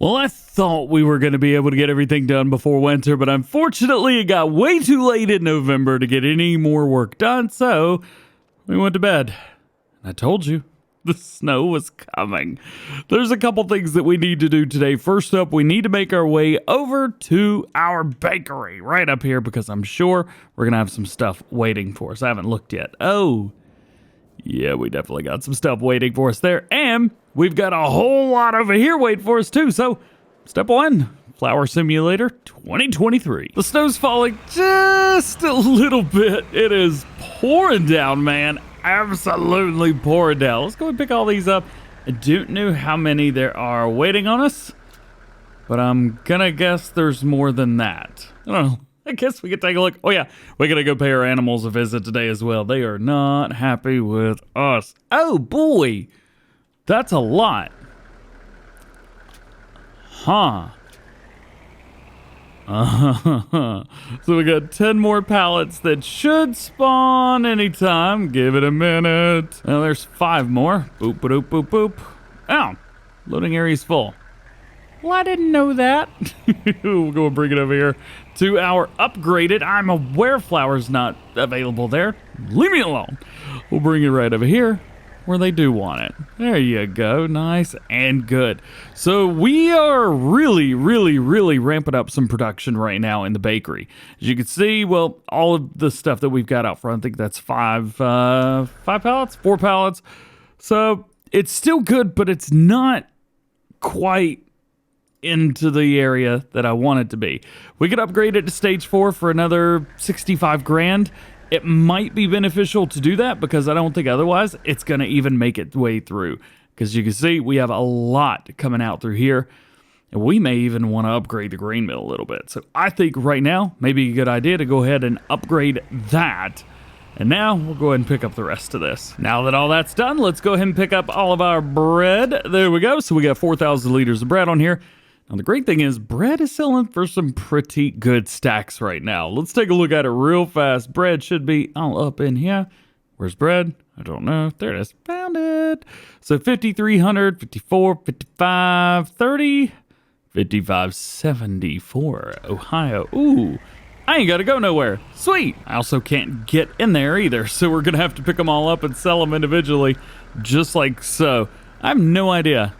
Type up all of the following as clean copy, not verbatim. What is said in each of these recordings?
Well, I thought we were going to be able to get everything done before winter, but unfortunately it got way too late in November to get any more work done, so we went to bed. I told you, the snow was coming. There's a couple things that we need to do today. First up, we need to make our way over to our bakery right up here because I'm sure we're going to have some stuff waiting for us. I haven't looked yet. Oh, yeah, we definitely got some stuff waiting for us there. And we've got a whole lot over here waiting for us too. So, step one, Flower Simulator 2023. The snow's falling just a little bit. It is pouring down, man. Absolutely pouring down. Let's go and pick all these up. I don't know how many there are waiting on us, but I'm gonna guess there's more than that. I don't know. I guess we could take a look. Oh yeah, we're gonna go pay our animals a visit today as well. They are not happy with us. Oh boy, that's a lot. Huh. So we got 10 more pallets that should spawn anytime. Give it a minute. Now there's 5 more. Boop, boop, boop, boop. Oh, loading area's full. Well, I didn't know that. We'll go and bring it over here to our upgraded. I'm aware flour's not available there. Leave me alone. We'll bring it right over here where they do want it. There you go. Nice and good. So we are really ramping up some production right now in the bakery. As you can see, well, all of the stuff that we've got out front, I think that's 5 pallets, 4 pallets. So it's still good, but it's not quite into the area that I want it to be. We could upgrade it to stage 4 for another 65 grand. It might be beneficial to do that because I don't think otherwise it's going to even make its way through. Because you can see we have a lot coming out through here. And we may even want to upgrade the grain mill a little bit. So I think right now, maybe a good idea to go ahead and upgrade that. And now we'll go ahead and pick up the rest of this. Now that all that's done, let's go ahead and pick up all of our bread. There we go. So we got 4,000 liters of bread on here. Now, the great thing is bread is selling for some pretty good stacks right now. Let's take a look at it real fast. Bread should be all up in here. Where's bread? I don't know. There it is. Found it. So 5,300, 54, 55, 30, 55, 74. Ohio. Ooh, I ain't got to go nowhere. Sweet. I also can't get in there either. So we're going to have to pick them all up and sell them individually, just like so. I have no idea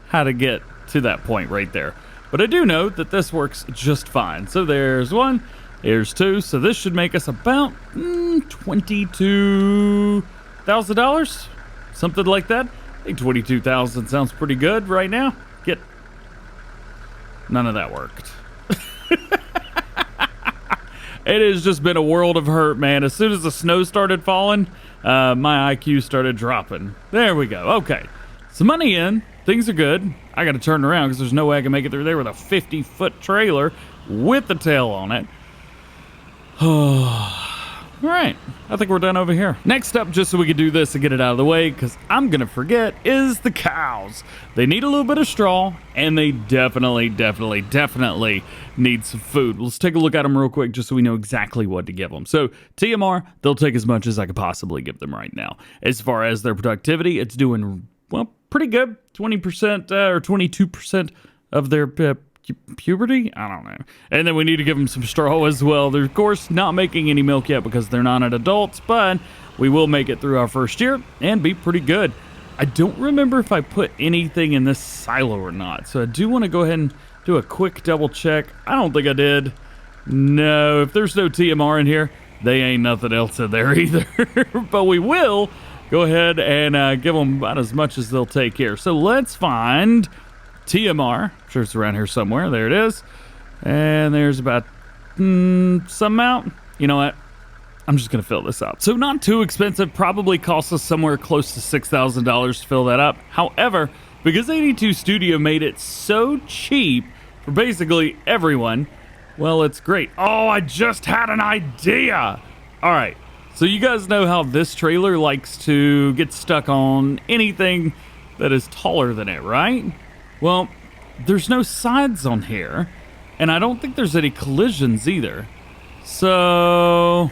how to get to that point right there, but I do know that this works just fine. So there's 1, there's 2, so this should make us about $22,000, something like that. I think 22,000 sounds pretty good right now. None of that worked. It has just been a world of hurt, man. As soon as the snow started falling, my IQ started dropping. There we go. Okay, some money in. Things are good. I got to turn around because there's no way I can make it through there with a 50-foot trailer with the tail on it. All right, I think we're done over here. Next up, just so we can do this and get it out of the way, because I'm going to forget, is the cows. They need a little bit of straw, and they definitely need some food. Let's take a look at them real quick just so we know exactly what to give them. So TMR, they'll take as much as I could possibly give them right now. As far as their productivity, it's doing, well, pretty good. 20% or 22% of their puberty? I don't know. And then we need to give them some straw as well. They're, of course, not making any milk yet because they're not adults, but we will make it through our first year and be pretty good. I don't remember if I put anything in this silo or not, so I do want to go ahead and do a quick double check. I don't think I did. No, if there's no TMR in here, they ain't nothing else in there either. But we will go ahead and give them about as much as they'll take here. So let's find TMR. I'm sure it's around here somewhere. There it is. And there's about some amount. You know what? I'm just going to fill this up. So not too expensive. Probably costs us somewhere close to $6,000 to fill that up. However, because 82 Studio made it so cheap for basically everyone, well, it's great. Oh, I just had an idea. All right. So you guys know how this trailer likes to get stuck on anything that is taller than it, right? Well, there's no sides on here, and I don't think there's any collisions either. So,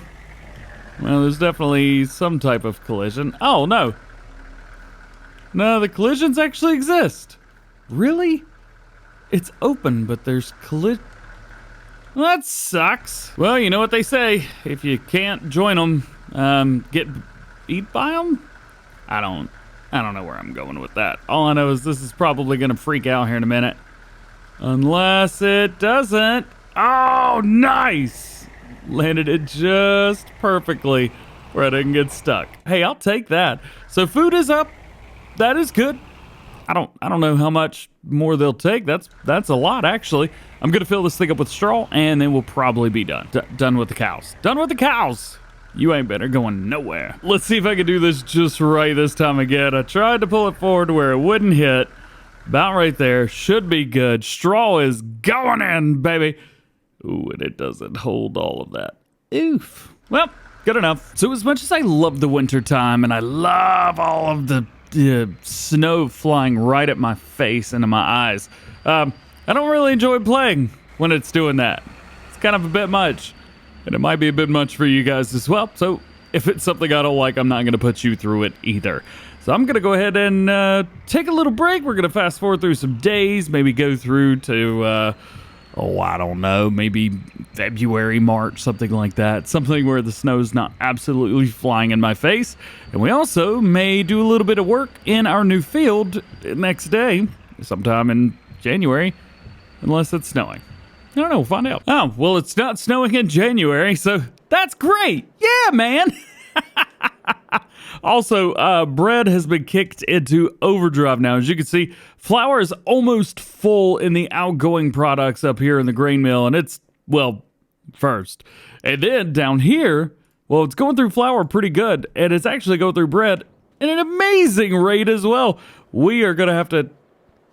well, there's definitely some type of collision. Oh, no. No, the collisions actually exist. Really? It's open, but there's Well, that sucks. Well, you know what they say. If you can't join them, get eat by them? I don't know where I'm going with that. All I know is this is probably going to freak out here in a minute. Unless it doesn't. Oh, nice! Landed it just perfectly where I didn't get stuck. Hey, I'll take that. So food is up. That is good. I don't know how much more they'll take. That's a lot, actually. I'm gonna fill this thing up with straw, and then we'll probably be done. Done with the cows. Done with the cows. You ain't better going nowhere. Let's see if I can do this just right this time again. I tried to pull it forward to where it wouldn't hit. About right there. Should be good. Straw is going in, baby. Ooh, and it doesn't hold all of that. Oof. Well, good enough. So as much as I love the winter time and I love all of the snow flying right at my face and in my eyes, I don't really enjoy playing when it's doing that. It's kind of a bit much. And it might be a bit much for you guys as well. So if it's something I don't like, I'm not going to put you through it either. So I'm going to go ahead and take a little break. We're going to fast forward through some days, maybe go through to, I don't know, maybe February, March, something like that. Something where the snow's not absolutely flying in my face. And we also may do a little bit of work in our new field next day, sometime in January, unless it's snowing. I don't know, we'll find out. Oh, well, it's not snowing in January, so that's great. Yeah, man. Also, bread has been kicked into overdrive now. As you can see, flour is almost full in the outgoing products up here in the grain mill, and it's, well, first. And then down here, well, it's going through flour pretty good, and it's actually going through bread at an amazing rate as well. We are going to have to...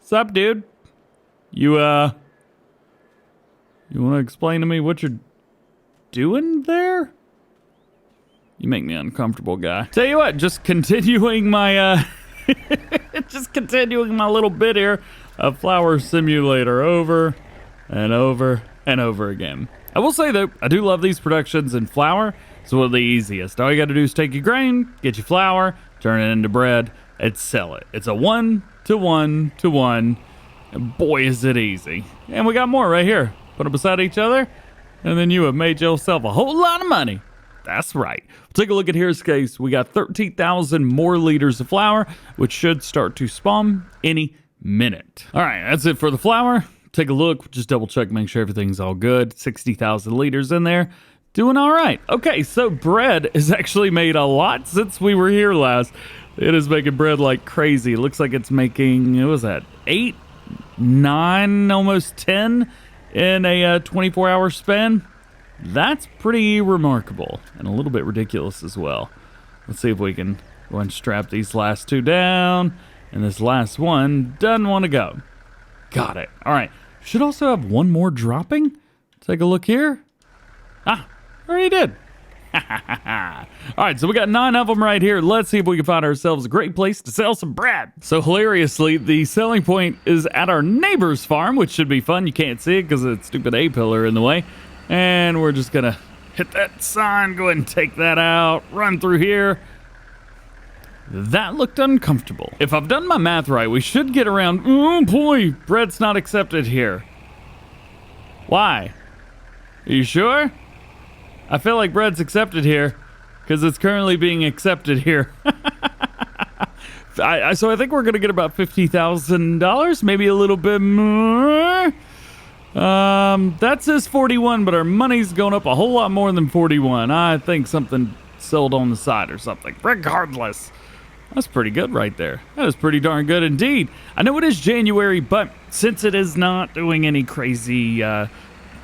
Sup, dude? You want to explain to me what you're doing there? You make me uncomfortable, guy. Tell you what, just continuing my little bit here of Flower Simulator over and over and over again. I will say though, I do love these productions in flour. It's one of the easiest. All you got to do is take your grain, get your flour, turn it into bread, and sell it. It's a 1-to-1-to-1. And boy, is it easy. And we got more right here. Put them beside each other, and then you have made yourself a whole lot of money. That's right. Take a look at here's case. We got 13,000 more liters of flour, which should start to spawn any minute. All right, that's it for the flour. Take a look, just double check, make sure everything's all good. 60,000 liters in there. Doing all right. Okay, so bread is actually made a lot since we were here last. It is making bread like crazy. It looks like it's making, what was that, 8, 9, almost 10 in a 24-hour span. That's pretty remarkable and a little bit ridiculous as well. Let's see if we can go and strap these last two down. And this last one doesn't want to go. Got it. All right. Should also have one more dropping. Take a look here. Ah, already did. All right, so we got 9 of them right here. Let's see if we can find ourselves a great place to sell some bread. So hilariously, the selling point is at our neighbor's farm, which should be fun. You can't see it because of the stupid A-pillar in the way. And we're just gonna hit that sign, go ahead and take that out, run through here. That looked uncomfortable. If I've done my math right, we should get around, oh boy, bread's not accepted here. Why? Are you sure? I feel like bread's accepted here because it's currently being accepted here. So I think we're gonna get about $50,000, maybe a little bit more. That says 41, but our money's going up a whole lot more than 41. I think something sold on the side or something. Regardless, that's pretty good right there. That is pretty darn good indeed. I know it is January, but since it is not doing any crazy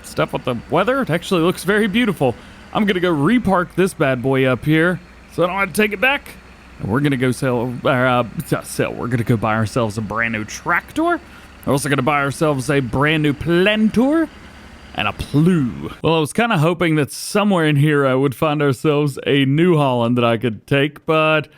stuff with the weather, it actually looks very beautiful. I'm gonna go repark this bad boy up here so I don't have to take it back. And we're gonna go we're gonna go buy ourselves a brand new tractor. We're also going to buy ourselves a brand new planter and a plough. Well, I was kind of hoping that somewhere in here I would find ourselves a New Holland that I could take, but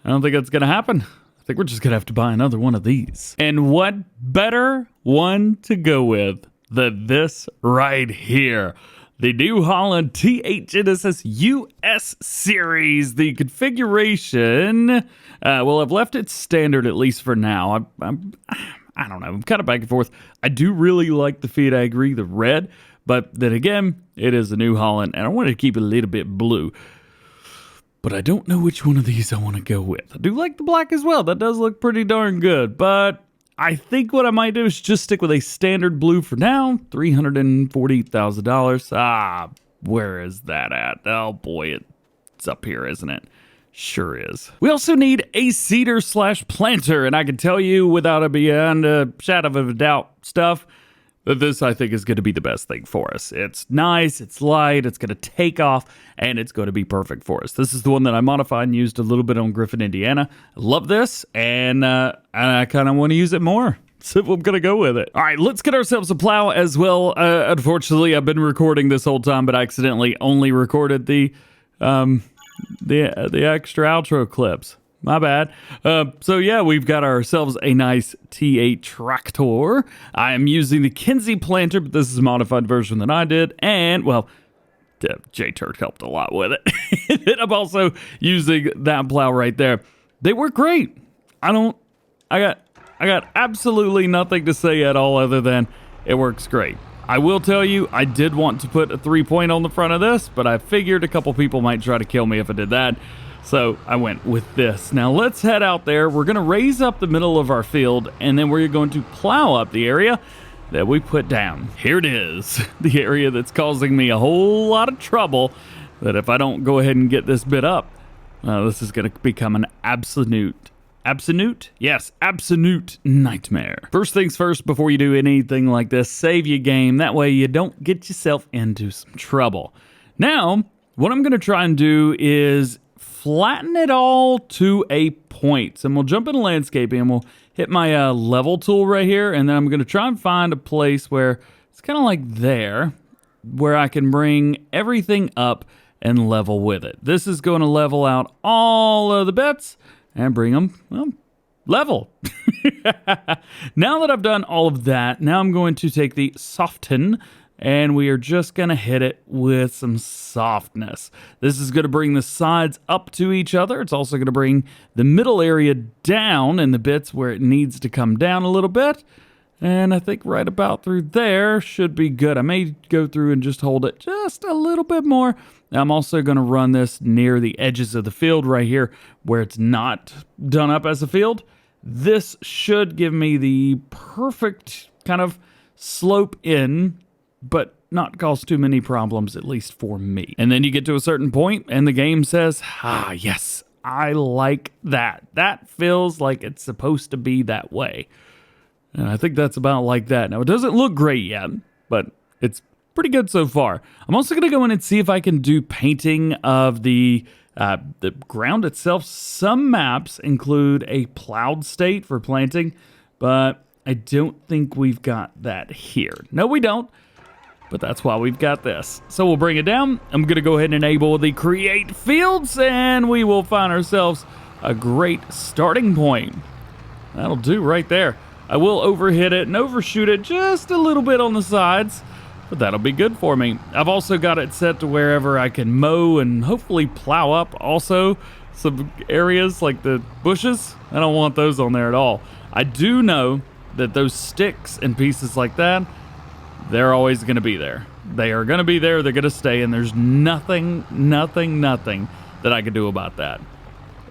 I don't think that's going to happen. I think we're just going to have to buy another one of these. And what better one to go with than this right here? The New Holland T8 Genesis US Series. The configuration, well, I've left it standard at least for now. I don't know. I'm kind of back and forth. I do really like the Fiat Agri, the red, but then again, it is a New Holland, and I wanted to keep it a little bit blue. But I don't know which one of these I want to go with. I do like the black as well. That does look pretty darn good, but I think what I might do is just stick with a standard blue for now. $340,000. Ah, where is that at? Oh boy, it's up here, isn't it? Sure is. We also need a seeder / planter, and I can tell you without a beyond a shadow of a doubt stuff that this I think is going to be the best thing for us. It's nice, it's light, it's going to take off, and it's going to be perfect for us. This is the one that I modified and used a little bit on Griffin, Indiana. I love this, and I kind of want to use it more. So I'm going to go with it. All right, let's get ourselves a plow as well. Unfortunately, I've been recording this whole time, but I accidentally only recorded the extra outro clips. My bad. So yeah, we've got ourselves a nice T8 tractor. I am using the Kinsey planter, but this is a modified version that I did. And, well, J-Turd helped a lot with it. And I'm also using that plow right there. They work great. I got absolutely nothing to say at all other than it works great. I will tell you, I did want to put a 3-point on the front of this, but I figured a couple people might try to kill me if I did that. So I went with this. Now let's head out there. We're going to raise up the middle of our field, and then we're going to plow up the area that we put down. Here it is, the area that's causing me a whole lot of trouble, that if I don't go ahead and get this bit up, this is going to become an absolute nightmare. First things first, before you do anything like this, save your game. That way you don't get yourself into some trouble. Now, what I'm going to try and do is flatten it all to a point. So we'll jump into landscaping and we'll hit my level tool right here. And then I'm going to try and find a place where it's kind of like there, where I can bring everything up and level with it. This is going to level out all of the bits and bring them, well, level. Now that I've done all of that, now I'm going to take the soften, and we are just going to hit it with some softness. This is going to bring the sides up to each other. It's also going to bring the middle area down in the bits where it needs to come down a little bit. And I think right about through there should be good. I may go through and just hold it just a little bit more. I'm also going to run this near the edges of the field right here where it's not done up as a field. This should give me the perfect kind of slope in, but not cause too many problems, at least for me. And then you get to a certain point and the game says, ah, yes, I like that. That feels like it's supposed to be that way. And I think that's about like that. Now, it doesn't look great yet, but it's pretty good so far. I'm also going to go in and see if I can do painting of the ground itself. Some maps include a plowed state for planting, but I don't think we've got that here. No, we don't, but that's why we've got this. So we'll bring it down. I'm going to go ahead and enable the create fields, and we will find ourselves a great starting point. That'll do right there. I will overhit it and overshoot it just a little bit on the sides, but that'll be good for me. I've also got it set to wherever I can mow and hopefully plow up also some areas like the bushes. I don't want those on there at all. I do know that those sticks and pieces like that, they're always going to be there. They are going to be there. They're going to stay, and there's nothing that I can do about that.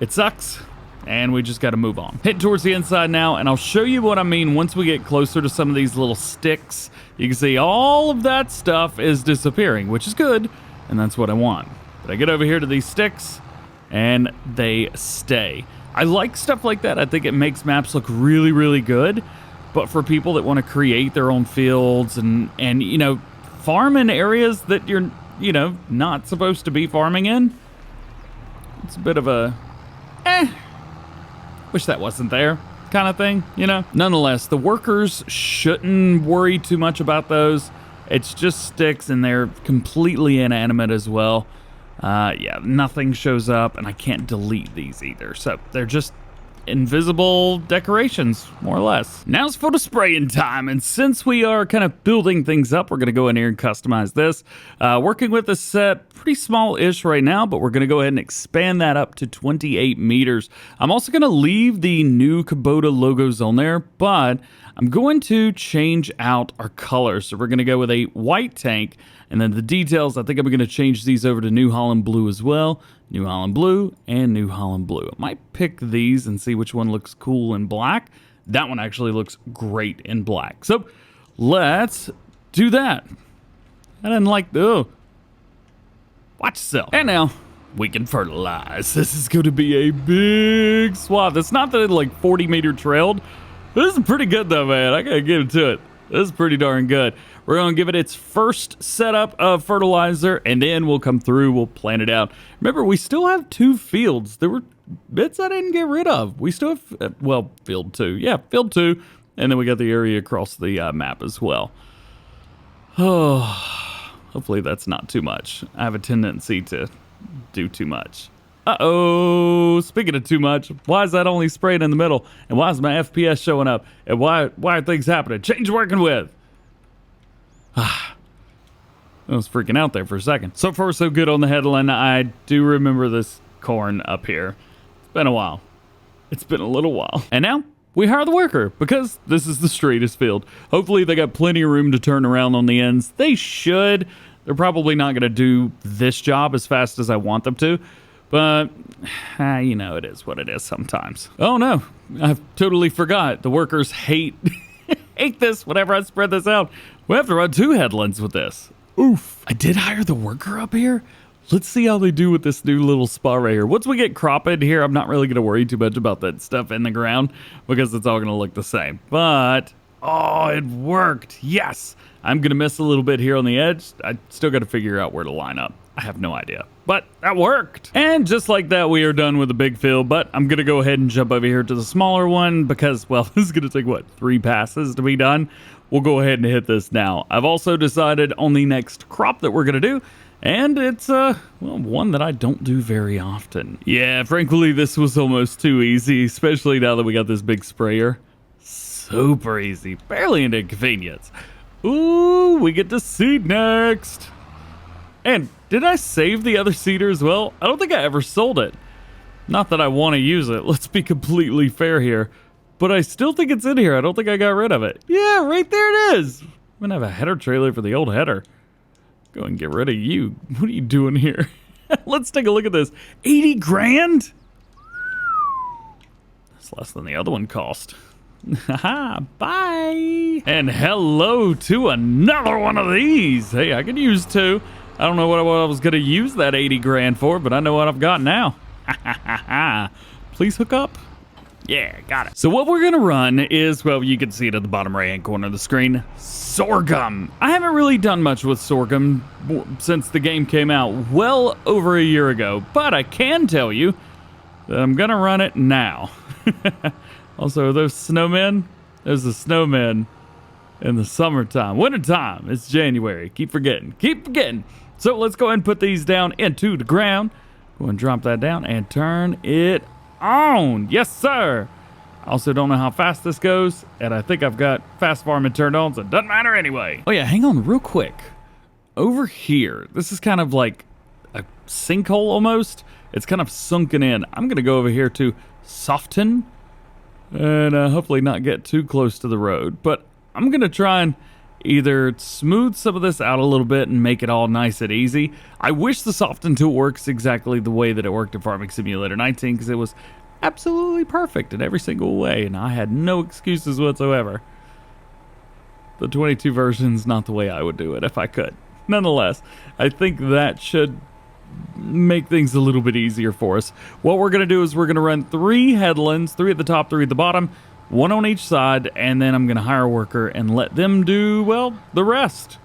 It sucks. And we just got to move on. Head towards the inside now, and I'll show you what I mean once we get closer to some of these little sticks. You can see all of that stuff is disappearing, which is good, and that's what I want. But I get over here to these sticks, and they stay. I like stuff like that. I think it makes maps look really, really good. But for people that want to create their own fields and you know, farm in areas that you're, you know, not supposed to be farming in, it's a bit of a, wish that wasn't there kind of thing, you know? Nonetheless, the workers shouldn't worry too much about those. It's just sticks, and they're completely inanimate as well. Yeah, nothing shows up, and I can't delete these either. So they're just invisible decorations, more or less. Now it's photo spraying time, and since we are kind of building things up, we're going to go in here and customize this. Working with a set pretty small-ish right now, but we're going to go ahead and expand that up to 28 meters. I'm also going to leave the new Kubota logos on there, but I'm going to change out our colors. So we're going to go with a white tank, and then the details, I think I'm going to change these over to New Holland blue as well. New Holland blue and New Holland blue. I might pick these and see which one looks cool in black. That one actually looks great in black. So let's do that. I didn't like the... Watch yourself. And now we can fertilize. This is going to be a big swath. It's not that it's like 40-meter trailed. This is pretty good though, man. I gotta give it to it. This is pretty darn good. We're gonna give it its first setup of fertilizer, and then we'll come through, we'll plant it out. Remember, we still have 2 fields. There were bits I didn't get rid of. We still have, well, field 2. Yeah, field 2. And then we got the area across the map as well. Oh, hopefully that's not too much. I have a tendency to do too much. Uh-oh, speaking of too much, why is that only spraying in the middle? And why is my FPS showing up? And why are things happening? Change working with. I was freaking out there for a second. So far, so good on the headland. I do remember this corn up here. It's been a while. It's been a little while. And now we hire the worker because this is the straightest field. Hopefully they got plenty of room to turn around on the ends. They should. They're probably not going to do this job as fast as I want them to. But, you know, it is what it is sometimes. Oh, no. I totally forgot. The workers hate this whenever I spread this out. We have to run 2 headlands with this. Oof. I did hire the worker up here. Let's see how they do with this new little spot right here. Once we get crop in here, I'm not really going to worry too much about that stuff in the ground because it's all going to look the same. But, oh, it worked. Yes. I'm going to miss a little bit here on the edge. I still got to figure out where to line up. I have no idea, but that worked. And just like that, we are done with the big field, but I'm going to go ahead and jump over here to the smaller one because, well, this is going to take, what, 3 passes to be done? We'll go ahead and hit this now. I've also decided on the next crop that we're going to do, and it's, well, one that I don't do very often. Yeah, frankly, this was almost too easy, especially now that we got this big sprayer. Super easy, barely an inconvenience. Ooh, we get to seed next. And did I save the other seeder as well? I don't think I ever sold it. Not that I want to use it. Let's be completely fair here. But I still think it's in here. I don't think I got rid of it. Yeah, right there it is. I'm going to have a header trailer for the old header. Go and get rid of you. What are you doing here? Let's take a look at this. 80 grand? That's less than the other one cost. Haha, bye. And hello to another one of these. Hey, I could use 2. I don't know what I was going to use that 80 grand for, but I know what I've got now. Please hook up. Yeah, got it. So what we're going to run is, well, you can see it at the bottom right-hand corner of the screen, sorghum. I haven't really done much with sorghum since the game came out well over a year ago, but I can tell you that I'm going to run it now. Also, are those snowmen? There's the snowmen in the summertime. Wintertime, it's January. Keep forgetting. So let's go ahead and put these down into the ground. Go and drop that down and turn it on. Yes, sir. I also don't know how fast this goes, and I think I've got fast farming turned on, so it doesn't matter anyway. Oh yeah, hang on real quick. Over here, this is kind of like a sinkhole almost. It's kind of sunken in. I'm going to go over here to soften and hopefully not get too close to the road, but I'm going to try and either smooth some of this out a little bit and make it all nice and easy. I wish the soften tool works exactly the way that it worked in Farming Simulator 19 because it was absolutely perfect in every single way and I had no excuses whatsoever. The 22 version's not the way I would do it if I could. Nonetheless, I think that should make things a little bit easier for us. What we're going to do is we're going to run 3 headlands, 3 at the top, 3 at the bottom, 1 on each side, and then I'm going to hire a worker and let them do, well, the rest.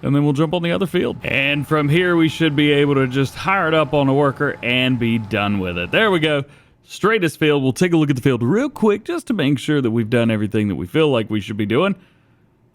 And then we'll jump on the other field. And from here, we should be able to just hire it up on a worker and be done with it. There we go. Straightest field. We'll take a look at the field real quick just to make sure that we've done everything that we feel like we should be doing.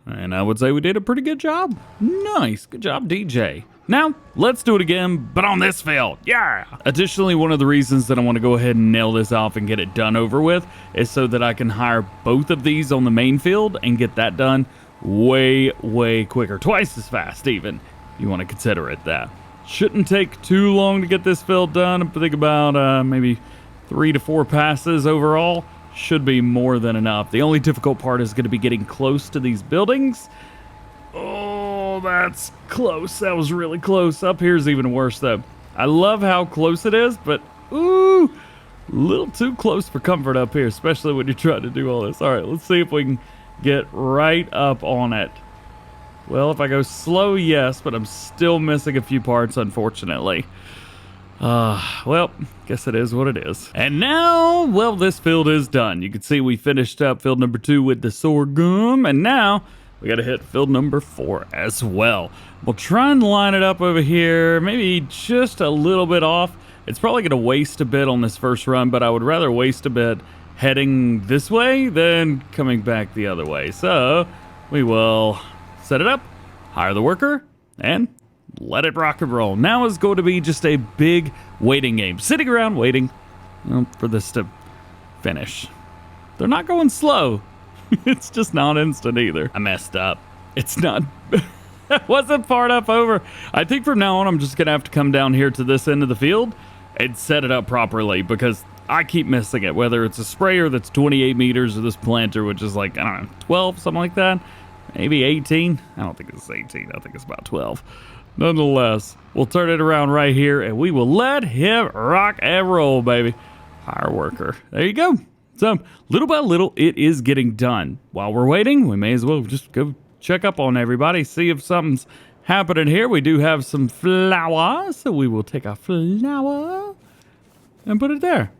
And I would say we did a pretty good job. Nice. Good job, DJ. Now, let's do it again, but on this field. Yeah! Additionally, one of the reasons that I want to go ahead and nail this off and get it done over with is so that I can hire both of these on the main field and get that done way, way quicker. Twice as fast, even. You want to consider it that. Shouldn't take too long to get this field done. I think about maybe 3 to 4 passes overall. should be more than enough. The only difficult part is going to be getting close to these buildings. Oh, that's close. That was really close. Up here's even worse, though. I love how close it is, but ooh, a little too close for comfort up here, especially when you're trying to do all this. All right, let's see if we can get right up on it. Well, if I go slow, yes, but I'm still missing a few parts, unfortunately. Well, guess it is what it is. And now, well, this field is done. You can see we finished up field number 2 with the sorghum, and now we got to hit field number 4 as well. We'll try and line it up over here, maybe just a little bit off. It's probably going to waste a bit on this first run, but I would rather waste a bit heading this way than coming back the other way. So we will set it up, hire the worker, and let it rock and roll. Now is going to be just a big waiting game. Sitting around waiting for this to finish. They're not going slow. It's just not instant either. I messed up. It's not... That wasn't far enough over. I think from now on, I'm just going to have to come down here to this end of the field and set it up properly because I keep missing it. Whether it's a sprayer that's 28 meters or this planter, which is like, I don't know, 12, something like that. Maybe 18. I don't think it's 18. I think it's about 12. Nonetheless, we'll turn it around right here and we will let him rock and roll, baby. Hire worker. There you go. So, little by little, it is getting done. While we're waiting, we may as well just go check up on everybody, see if something's happening here. We do have some flowers, so we will take a flower and put it there.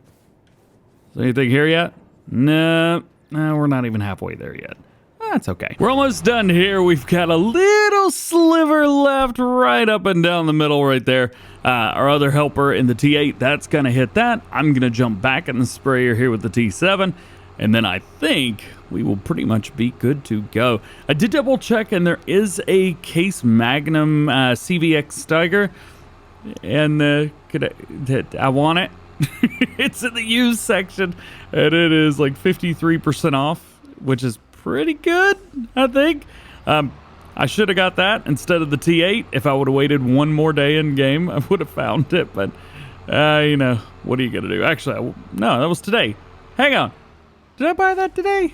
Is there anything here yet? No, we're not even halfway there yet. That's okay. We're almost done here. We've got a little sliver left right up and down the middle right there. Our other helper in the T8, that's going to hit that. I'm going to jump back in the sprayer here with the T7. And then I think we will pretty much be good to go. I did double check and there is a Case Magnum CVX Steiger. And I want it. It's in the used section. And it is like 53% off, which is pretty good, I think. I should have got that instead of the T8. If I would have waited one more day in game, I would have found it. But, you know, what are you going to do? Actually, no, that was today. Hang on. Did I buy that today?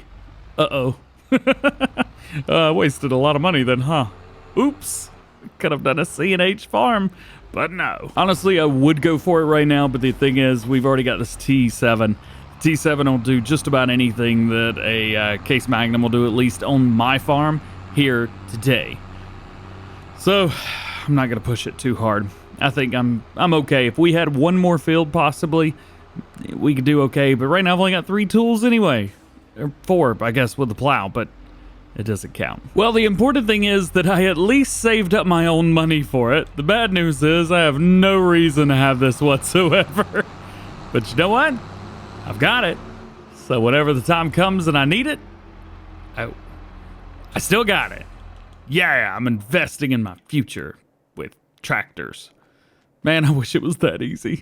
Uh-oh. Wasted a lot of money then, huh? Oops. Could have done a C&H farm, but no. Honestly, I would go for it right now, but the thing is, we've already got this T7. T7 will do just about anything that a Case Magnum will do, at least on my farm here today. So, I'm not going to push it too hard. I think I'm okay. If we had one more field, possibly, we could do okay. But right now, I've only got 3 tools anyway. Or 4, I guess, with the plow, but it doesn't count. Well, the important thing is that I at least saved up my own money for it. The bad news is I have no reason to have this whatsoever. But you know what? I've got it. So whenever the time comes and I need it, I still got it. Yeah, I'm investing in my future with tractors. Man, I wish it was that easy.